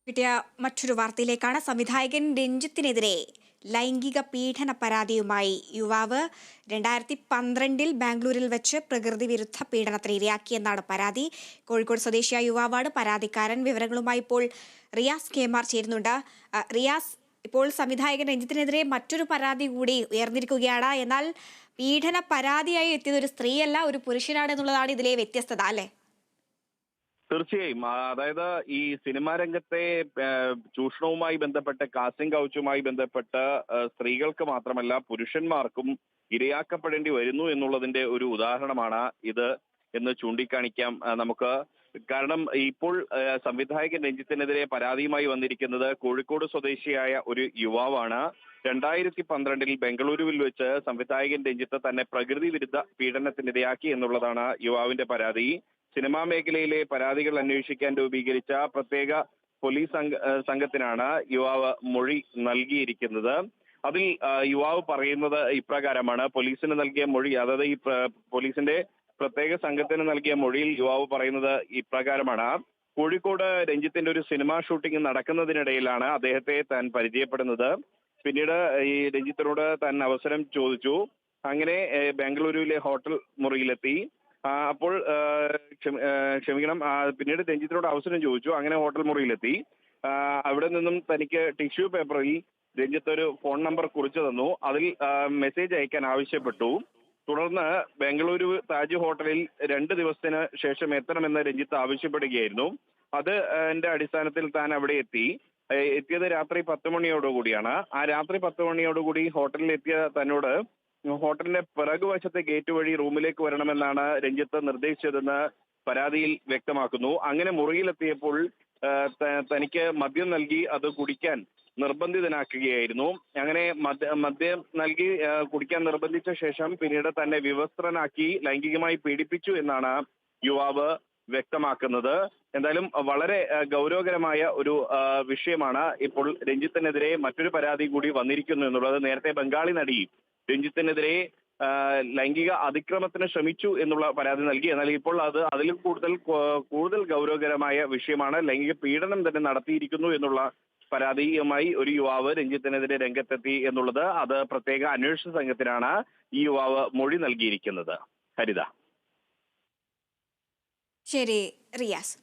കിട്ടിയ മറ്റൊരു വാർത്തയിലേക്കാണ്. സംവിധായകൻ രഞ്ജിത്തിനെതിരെ ലൈംഗിക പീഡന പരാതിയുമായി യുവാവ് 2012 ബാംഗ്ലൂരിൽ വെച്ച് പ്രകൃതി വിരുദ്ധ പീഡനത്തിന് ഇരയാക്കിയെന്നാണ് പരാതി. കോഴിക്കോട് സ്വദേശിയായ യുവാവാണ് പരാതിക്കാരൻ. വിവരങ്ങളുമായി ഇപ്പോൾ റിയാസ് കെമാർ ചേരുന്നുണ്ട്. റിയാസ്, ഇപ്പോൾ സംവിധായകൻ രഞ്ജിത്തിനെതിരെ മറ്റൊരു പരാതി കൂടി ഉയർന്നിരിക്കുകയാണ്. എന്നാൽ പീഡന പരാതിയായി എത്തിയത് ഒരു സ്ത്രീയല്ല, ഒരു പുരുഷനാണ് എന്നുള്ളതാണ് ഇതിലെ വ്യത്യസ്തത, അല്ലേ? തീർച്ചയായും. അതായത് ഈ സിനിമാ രംഗത്തെ ചൂഷണവുമായി ബന്ധപ്പെട്ട് കാസ്റ്റിംഗ് കൗച്ചുമായി ബന്ധപ്പെട്ട് സ്ത്രീകൾക്ക് മാത്രമല്ല പുരുഷന്മാർക്കും ഇരയാക്കപ്പെടേണ്ടി വരുന്നു എന്നുള്ളതിന്റെ ഒരു ഉദാഹരണമാണ് ഇത് എന്ന് ചൂണ്ടിക്കാണിക്കാം നമുക്ക്. കാരണം ഇപ്പോൾ സംവിധായകൻ രഞ്ജിത്തിനെതിരെ പരാതിയുമായി വന്നിരിക്കുന്നത് കോഴിക്കോട് സ്വദേശിയായ ഒരു യുവാവാണ്. 2012 ബംഗളൂരുവിൽ വെച്ച് സംവിധായകൻ രഞ്ജിത്ത് തന്നെ പ്രകൃതി വിരുദ്ധ പീഡനത്തിനിരയാക്കി എന്നുള്ളതാണ് യുവാവിന്റെ പരാതി. സിനിമാ മേഖലയിലെ പരാതികൾ അന്വേഷിക്കാൻ രൂപീകരിച്ച പ്രത്യേക പോലീസ് സംഘത്തിനാണ് യുവാവ് മൊഴി നൽകിയിരിക്കുന്നത്. അതിൽ യുവാവ് പറയുന്നത് ഇപ്രകാരമാണ്. പോലീസിന് നൽകിയ മൊഴി, അതായത് ഈ പോലീസിന്റെ പ്രത്യേക സംഘത്തിന് നൽകിയ മൊഴിയിൽ യുവാവ് പറയുന്നത് ഇപ്രകാരമാണ്. കോഴിക്കോട് രഞ്ജിത്തിന്റെ ഒരു സിനിമാ ഷൂട്ടിംഗ് നടക്കുന്നതിനിടയിലാണ് അദ്ദേഹത്തെ താൻ പരിചയപ്പെടുന്നത്. പിന്നീട് ഈ രഞ്ജിത്തിനോട് താൻ അവസരം ചോദിച്ചു. അങ്ങനെ ബാംഗ്ലൂരുവിലെ ഹോട്ടൽ മുറിയിലെത്തി. അപ്പോൾ ക്ഷമിക്കണം, പിന്നീട് രഞ്ജിത്തിനോട് അവസരം ചോദിച്ചു. അങ്ങനെ ഹോട്ടൽ മുറിയിലെത്തി. അവിടെ നിന്നും തനിക്ക് ടിഷ്യൂ പേപ്പറിൽ രഞ്ജിത്ത് ഒരു ഫോൺ നമ്പർ കുറിച്ചു തന്നു. അതിൽ മെസ്സേജ് അയക്കാൻ ആവശ്യപ്പെട്ടു. തുടർന്ന് ബംഗളൂരു താജ് ഹോട്ടലിൽ 2 ദിവസത്തിന് ശേഷം എത്തണമെന്ന് രഞ്ജിത്ത് ആവശ്യപ്പെടുകയായിരുന്നു. എന്റെ അടിസ്ഥാനത്തിൽ താൻ അവിടെ എത്തിയത് രാത്രി 10 മണിയോടുകൂടിയാണ്. ആ രാത്രി 10 മണിയോടുകൂടി ഹോട്ടലിൽ എത്തിയ തന്നോട് ഹോട്ടലിന്റെ പിറകുവശത്തെ ഗേറ്റ് വഴി റൂമിലേക്ക് വരണമെന്നാണ് രഞ്ജിത്ത് നിർദ്ദേശിച്ചതെന്ന് പരാതിയിൽ വ്യക്തമാക്കുന്നു. അങ്ങനെ മുറിയിലെത്തിയപ്പോൾ തനിക്ക് മദ്യം നൽകി അത് കുടിക്കാൻ നിർബന്ധിതനാക്കുകയായിരുന്നു. അങ്ങനെ മദ്യം നൽകി കുടിക്കാൻ നിർബന്ധിച്ച ശേഷം പിന്നീട് തന്നെ വിവസ്ത്രനാക്കി ലൈംഗികമായി പീഡിപ്പിച്ചു എന്നാണ് യുവാവ് വ്യക്തമാക്കുന്നത്. എന്തായാലും വളരെ ഗൗരവകരമായ ഒരു വിഷയമാണ് ഇപ്പോൾ രഞ്ജിത്തിനെതിരെ മറ്റൊരു പരാതി കൂടി വന്നിരിക്കുന്നു എന്നുള്ളത്. നേരത്തെ ബംഗാളി നടി രഞ്ജിത്തിനെതിരെ ലൈംഗിക അതിക്രമത്തിന് ശ്രമിച്ചു എന്നുള്ള പരാതി നൽകി. എന്നാൽ ഇപ്പോൾ അതിലും കൂടുതൽ ഗൗരവകരമായ വിഷയമാണ്. ലൈംഗിക പീഡനം തന്നെ നടത്തിയിരിക്കുന്നു എന്നുള്ള പരാതിയുമായി ഒരു യുവാവ് രഞ്ജിത്തിനെതിരെ രംഗത്തെത്തി എന്നുള്ളത്. അത് പ്രത്യേക അന്വേഷണ സംഘത്തിനാണ് ഈ യുവാവ് മൊഴി നൽകിയിരിക്കുന്നത്. ഹരിത. ശരി റിയാസ്.